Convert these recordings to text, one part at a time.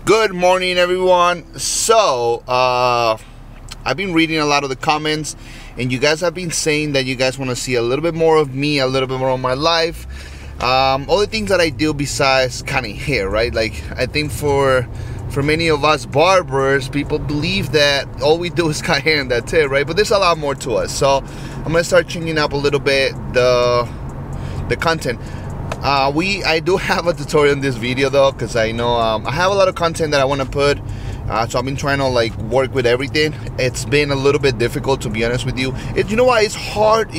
Good morning, everyone. So I've been reading a lot of the comments, and you guys have been saying that you guys want to see a little bit more of me, a little bit more of my life, all the things that I do besides cutting hair, right? Like, I think for many of us barbers, people believe that all we do is cut hair and that's it, right? But there's a lot more to us. So I'm gonna start changing up a little bit the content. I do have a tutorial in this video though, because I know I have a lot of content that I want to put, so I've been trying to like work with everything. It's been a little bit difficult, to be honest with you. You know why? It's hard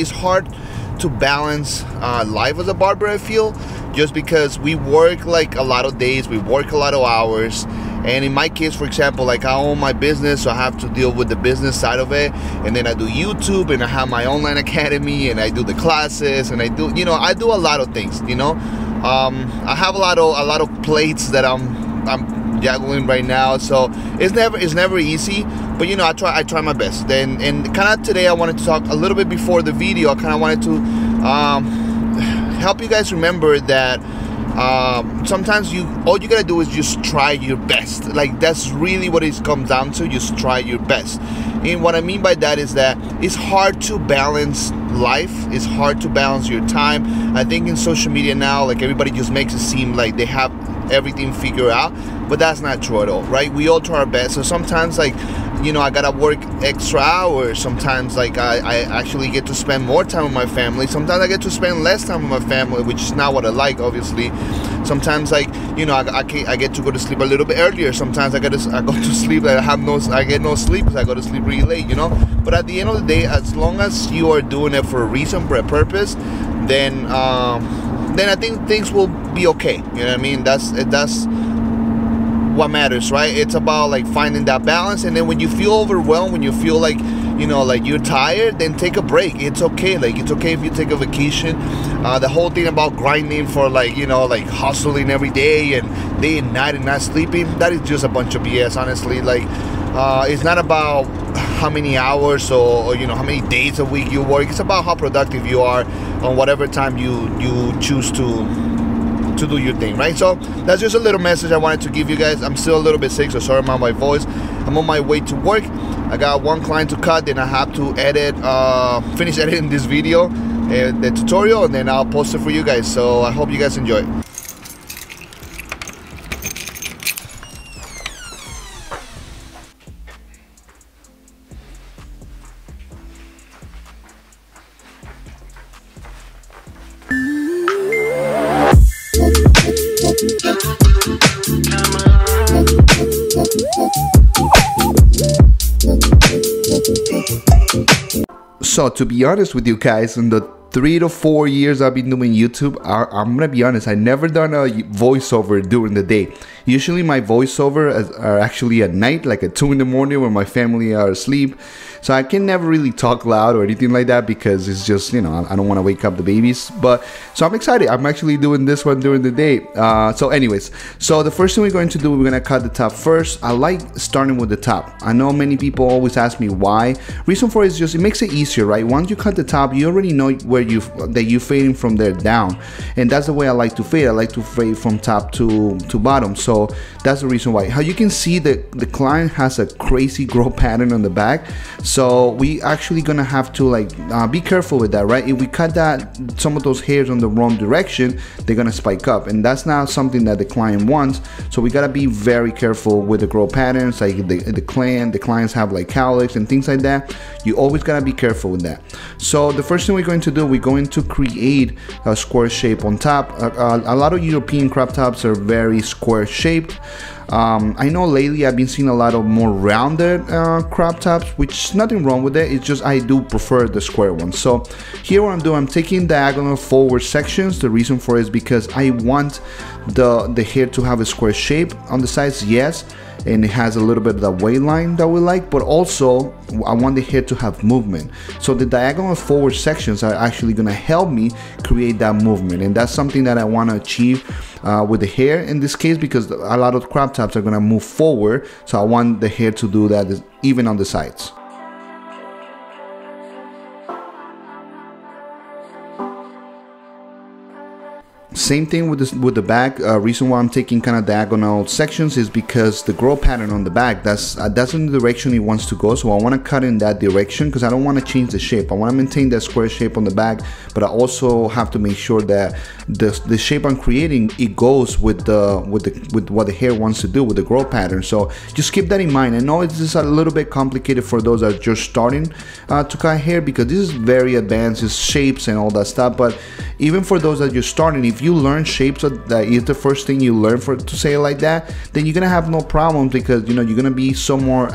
to balance life as a barber, I feel, just because we work like a lot of days, we work a lot of hours. And in my case, for example, like I own my business, so I have to deal with the business side of it, and then I do YouTube, and I have my online academy, and I do the classes, and I do a lot of things. I have a lot of plates that I'm juggling right now, so it's never easy. But I try my best. And kind of today I wanted to talk a little bit before the video. I kind of wanted to help you guys remember that sometimes all you gotta do is just try your best. Like, that's really what it comes down to. Just try your best. And what I mean by that is that it's hard to balance life. It's hard to balance your time. I think in social media now, like, everybody just makes it seem like they have everything figured out, but that's not true at all, right? We all try our best. So sometimes, like, I gotta work extra hours. Sometimes, like, I actually get to spend more time with my family. Sometimes I get to spend less time with my family, which is not what I like, obviously. Sometimes, like, I get to go to sleep a little bit earlier. Sometimes I go to sleep, I get no sleep because I go to sleep really late, But at the end of the day, as long as you are doing it for a reason, for a purpose, then I think things will be okay. You know what I mean? That's what matters, right? It's about like finding that balance. And then when you feel overwhelmed, when you feel like like you're tired, then take a break. It's okay. Like, it's okay if you take a vacation. The whole thing about grinding for like hustling every day and night and not sleeping, that is just a bunch of BS, honestly. Like, it's not about how many hours or how many days a week you work. It's about how productive you are on whatever time you choose to do your thing, right? So that's just a little message I wanted to give you guys. I'm still a little bit sick, so sorry about my voice. I'm on my way to work. I got one client to cut, then I have to finish editing this video, the tutorial, and then I'll post it for you guys. So I hope you guys enjoy it. So to be honest with you guys, in the 3 to 4 years I've been doing YouTube, I'm gonna be honest, I never done a voiceover during the day. Usually my voiceover are actually at night, like at 2 in the morning when my family are asleep. So I can never really talk loud or anything like that because it's just, I don't want to wake up the babies. But so I'm excited. I'm actually doing this one during the day. So anyways, so the first thing we're going to do, we're going to cut the top first. I like starting with the top. I know many people always ask me why. Reason for it is just, it makes it easier, right? Once you cut the top, you already know where that you're fading from there down. And that's the way I like to fade. I like to fade from top to bottom. So that's the reason why. How you can see that the client has a crazy growth pattern on the back. So we actually gonna have to like be careful with that, right? If we cut some of those hairs on the wrong direction, they're gonna spike up, and that's not something that the client wants. So we gotta be very careful with the growth patterns. Like the clients have like cowlicks and things like that. You always gotta be careful with that. So the first thing we're going to do, we're going to create a square shape on top. A lot of European crop tops are very square shaped. I know lately I've been seeing a lot of more rounded crop tops, which is nothing wrong with it. It's just I do prefer the square ones. So here what I'm doing, I'm taking diagonal forward sections. The reason for it is because I want the hair to have a square shape on the sides, yes, and it has a little bit of the weight line that we like, but also I want the hair to have movement. So the diagonal forward sections are actually going to help me create that movement, and that's something that I want to achieve with the hair in this case, because a lot of crop tops are going to move forward, so I want the hair to do that even on the sides. Same thing with this, with the back. Reason why I'm taking kind of diagonal sections is because the grow pattern on the back, that's in the direction it wants to go. So I want to cut in that direction because I don't want to change the shape. I want to maintain that square shape on the back, but I also have to make sure that the shape I'm creating, it goes with what the hair wants to do with the grow pattern. So just keep that in mind. I know it's just a little bit complicated for those that are just starting to cut hair, because this is very advanced, it's shapes and all that stuff. But even for those that you're starting, if you learn shapes, that is the first thing you learn, for to say it like that, then you're gonna have no problems, because you know you're gonna be so more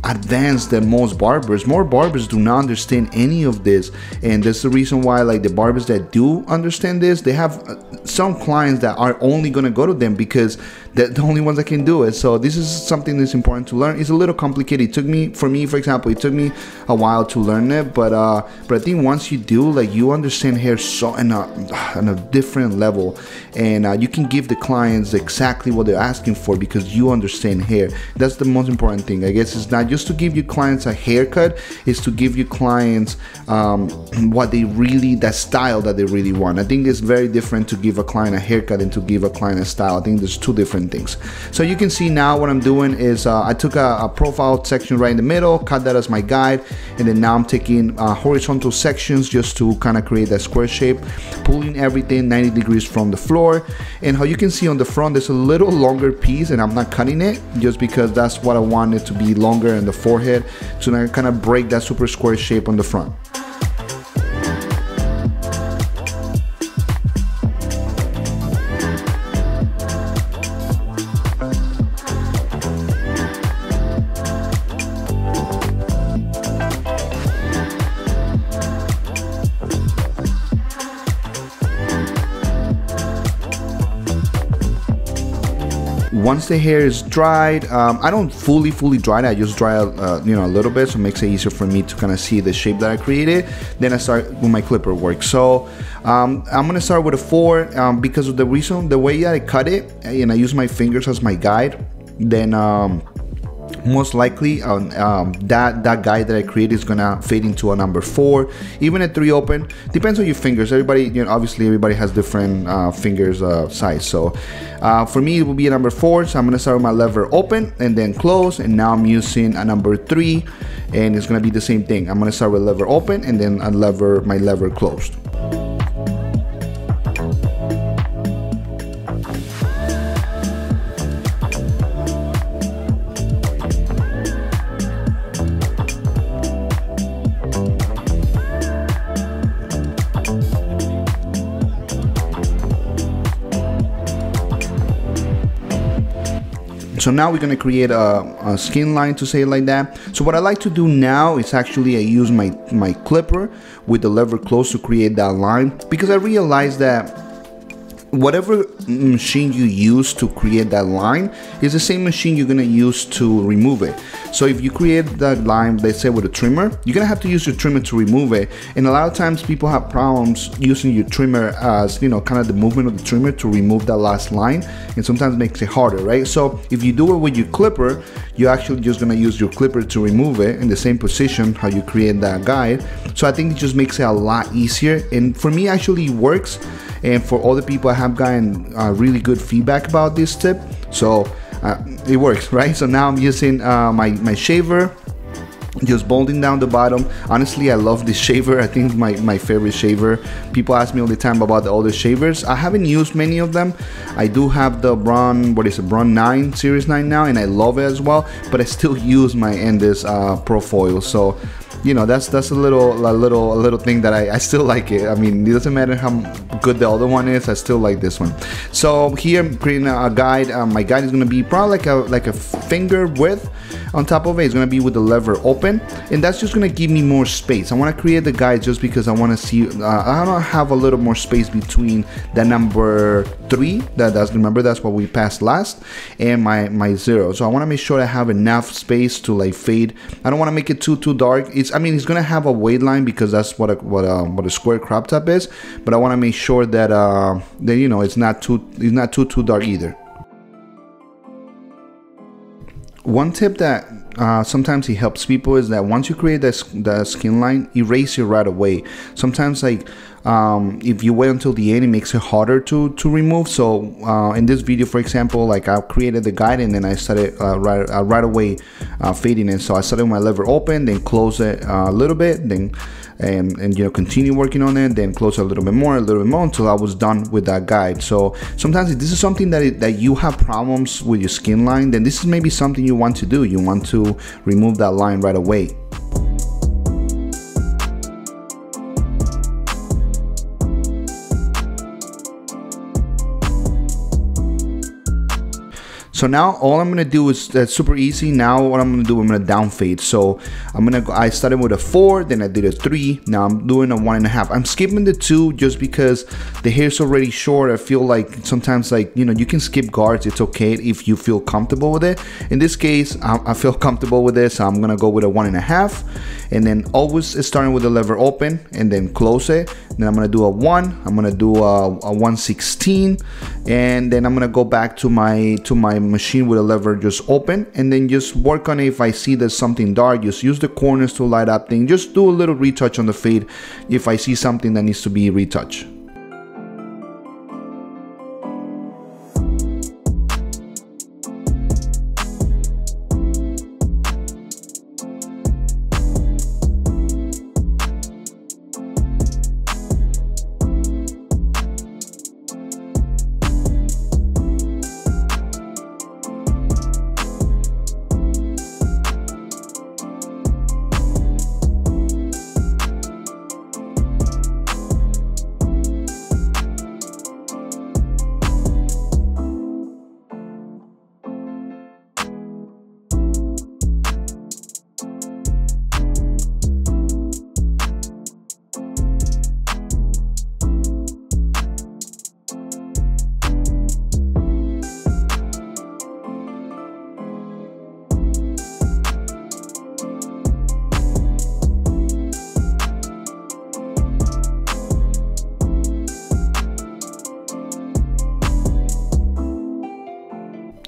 advanced than most barbers. More barbers do not understand any of this, and that's the reason why, like, the barbers that do understand this, they have some clients that are only going to go to them because they're the only ones that can do it. So this is something that's important to learn. It's a little complicated. It took me, for example, it took me a while to learn it, but I think once you do, like, you understand hair so on a different level, and you can give the clients exactly what they're asking for because you understand hair. That's the most important thing. I guess it's not just to give you clients a haircut, it's to give you clients what they really, that style that they really want. I think it's very different to give a client a haircut and to give a client a style. I think there's two different things. So you can see now what I'm doing is I took a profile section right in the middle, cut that as my guide, and then now I'm taking horizontal sections just to kind of create that square shape, pulling everything 90 degrees from the floor. And how you can see on the front, there's a little longer piece, and I'm not cutting it just because that's what I want it to be, longer in the forehead, so now I kind of break that super square shape on the front. Once the hair is dried, I don't fully dry it. I just dry it, you know, a little bit, so it makes it easier for me to kind of see the shape that I created. Then I start with my clipper work. So I'm gonna start with a 4 because of the way that I cut it, and I use my fingers as my guide. Then most likely that guide that I create is gonna fade into a number 4. Even at 3 open, depends on your fingers. Everybody, you know, obviously everybody has different fingers size. So for me it will be a number 4. So I'm gonna start with my lever open and then close, and now I'm using a number 3, and it's gonna be the same thing. I'm gonna start with lever open and then my lever closed. So now we're going to create a skin line, to say it like that. So what I like to do now is actually I use my clipper with the lever closed to create that line, because I realized that whatever machine you use to create that line is the same machine you're gonna use to remove it. So if you create that line, let's say with a trimmer, you're gonna have to use your trimmer to remove it. And a lot of times people have problems using your trimmer as, you know, kind of the movement of the trimmer to remove that last line, and sometimes makes it harder, right? So if you do it with your clipper, you're actually just gonna use your clipper to remove it in the same position how you create that guide. So I think it just makes it a lot easier, and for me actually it works. And for other people, I have gotten really good feedback about this tip, so it works, right? So now I'm using my shaver, just bolting down the bottom. Honestly, I love this shaver. I think it's my favorite shaver. People ask me all the time about the other shavers. I haven't used many of them. I do have the Braun, Braun 9, Series 9 now, and I love it as well, but I still use my Endless Pro Foil. So, you know, that's a little thing that I still like it. I mean, it doesn't matter how good the other one is, I still like this one. So here I'm creating a guide. My guide is going to be probably like a finger width. On top of it, it's going to be with the lever open, and that's just going to give me more space. I want to create the guide just because I want to see, I want to have a little more space between the number 3, remember that's what we passed last, and my 0. So I want to make sure I have enough space to like fade. I don't want to make it too dark. I mean, it's gonna have a weight line because that's what a square crop top is, but I want to make sure that you know, it's not too dark either. One tip that sometimes it helps people is that once you create that skin line, erase it right away. Sometimes, like, if you wait until the end, it makes it harder to remove. So in this video, for example, like I created the guide and then I started right away fading it. So I started with my lever open, then close it a little bit, then and you know, continue working on it, then close it a little bit more until I was done with that guide. So sometimes if this is something that you have problems with your skin line, then this is maybe something you want to do. You want to remove that line right away. So now all I'm gonna do is super easy. Now what I'm gonna do, I'm gonna down fade. So I started with a 4, then I did a 3. Now I'm doing a 1.5. I'm skipping the 2 just because the hair's already short. I feel like sometimes, like, you know, you can skip guards. It's okay if you feel comfortable with it. In this case, I feel comfortable with this. So I'm gonna go with a 1.5, and then always starting with the lever open and then close it. Then I'm gonna do a 1. I'm gonna do a 1/16, and then I'm gonna go back to my machine with a lever just open, and then just work on it. If I see there's something dark, just use the corners to light up things. Just do a little retouch on the fade if I see something that needs to be retouched.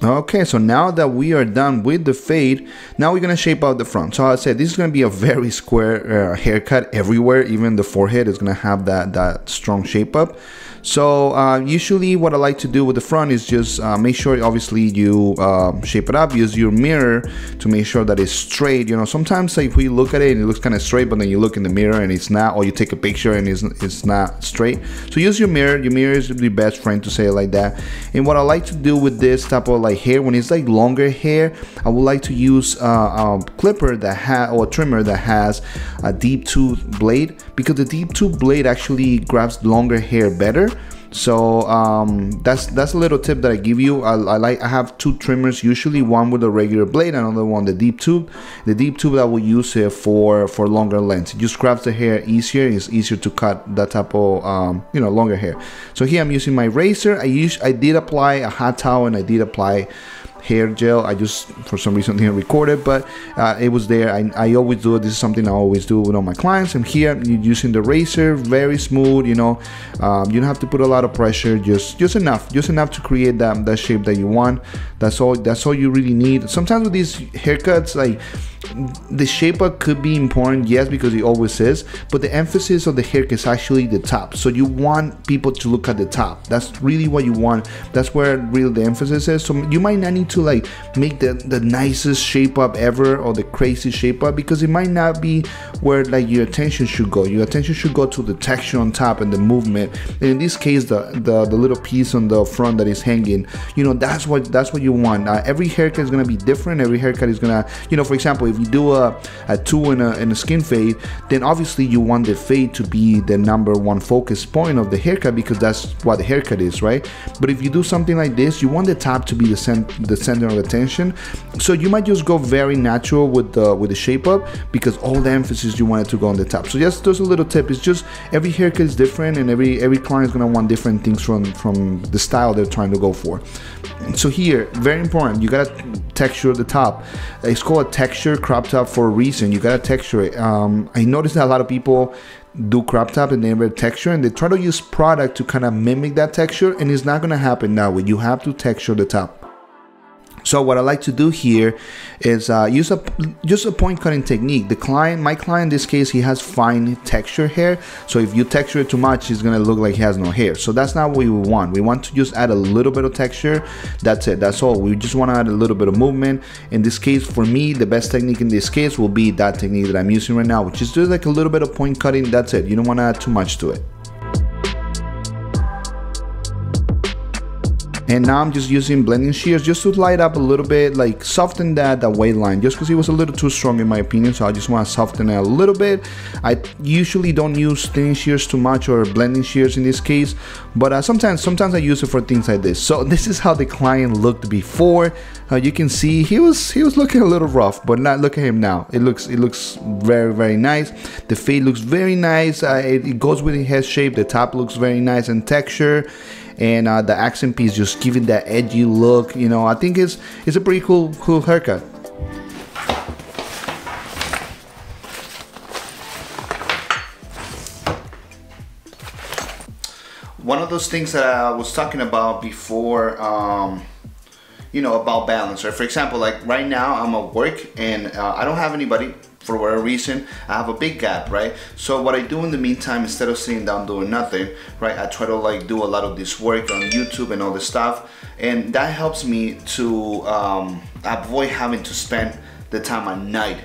Okay, so now that we are done with the fade, now we're gonna shape out the front. So I said this is gonna be a very square haircut everywhere. Even the forehead is gonna have that strong shape up. So usually what I like to do with the front is just make sure, obviously, you shape it up. Use your mirror to make sure that it's straight. You know, sometimes like, if we look at it and it looks kind of straight, but then you look in the mirror and it's not, or you take a picture and it's not straight. So use your mirror. Your mirror is the best friend, to say it like that. And what I like to do with this type of like hair, when it's like longer hair, I would like to use a clipper that or a trimmer that has a deep tooth blade, because the deep tooth blade actually grabs longer hair better. So that's a little tip that I give you. I have 2 trimmers usually, one with a regular blade, another one the deep tube. The deep tube I will use here for longer lengths. It just grabs the hair easier. It's easier to cut that type of you know, longer hair. So here I'm using my razor. I did apply a hot towel and I did apply hair gel. I just, for some reason, didn't record it, but it was there. I always do it. This is something I always do with all my clients. And here you're using the razor, very smooth. You know, you don't have to put a lot of pressure. Just enough to create that shape that you want. That's all you really need. Sometimes with these haircuts, like, the shape up could be important, yes, because it always is, but the emphasis of the haircut is actually the top. So you want people to look at the top. That's really what you want. That's where really the emphasis is. So you might not need to like make the nicest shape up ever or the crazy shape up, because it might not be where like your attention should go. Your attention should go to the texture on top and the movement. And in this case, the little piece on the front that is hanging, you know, that's what you want. Every haircut is gonna be different. Every haircut is gonna, you know, for example, if you do a 2 and a skin fade, then obviously you want the fade to be the #1 focus point of the haircut, because that's what the haircut is, right? But if you do something like this, you want the top to be the center of attention. So you might just go very natural with the shape up, because all the emphasis you want it to go on the top. So just a little tip is just every haircut is different, and every client is gonna want different things from the style they're trying to go for. So here, very important, you gotta texture the top. It's called a texture crop top for a reason. You gotta texture it. I noticed that a lot of people do crop top and they never texture, and they try to use product to kind of mimic that texture, and it's not gonna happen that way. You have to texture the top. So what I like to do here is use just a point cutting technique. My client in this case, he has fine texture hair. So if you texture it too much, it's gonna look like he has no hair. So that's not what we want. We want to just add a little bit of texture. That's it, that's all. We just wanna add a little bit of movement. In this case, for me, the best technique in this case will be that technique that I'm using right now, which is just like a little bit of point cutting. That's it. You don't wanna add too much to it. And now I'm just using blending shears just to light up a little bit, like soften that white line, just because it was a little too strong in my opinion. So I just want to soften it a little bit. I usually don't use thinning shears too much, or blending shears in this case, but sometimes I use it for things like this. So this is how the client looked before. You can see he was looking a little rough, but not, look at him now. It looks very, very nice. The fade looks very nice. It goes with the head shape. The top looks very nice and texture. And the accent piece just giving that edgy look, you know. I think it's a pretty cool haircut. One of those things that I was talking about before, you know, about balance, right? For example, like right now I'm at work and I don't have anybody. For whatever reason, I have a big gap, right? So what I do in the meantime, instead of sitting down doing nothing, right, I try to like do a lot of this work on YouTube and all this stuff, and that helps me to avoid having to spend the time at night,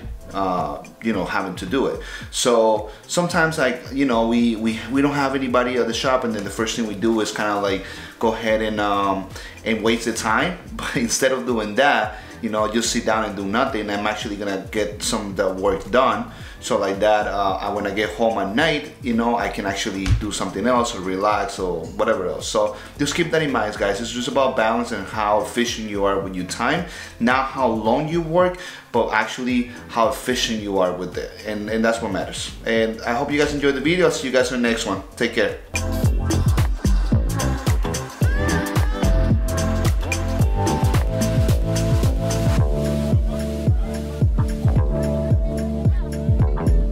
you know, having to do it. So sometimes, like, you know, we don't have anybody at the shop, and then the first thing we do is kind of like go ahead and waste the time. But instead of doing that, you know, just sit down and do nothing. I'm actually gonna get some of the work done. So like that, when I get home at night, you know, I can actually do something else or relax or whatever else. So just keep that in mind, guys. It's just about balance and how efficient you are with your time. Not how long you work, but actually how efficient you are with it. And that's what matters. And I hope you guys enjoyed the video. I'll see you guys in the next one. Take care.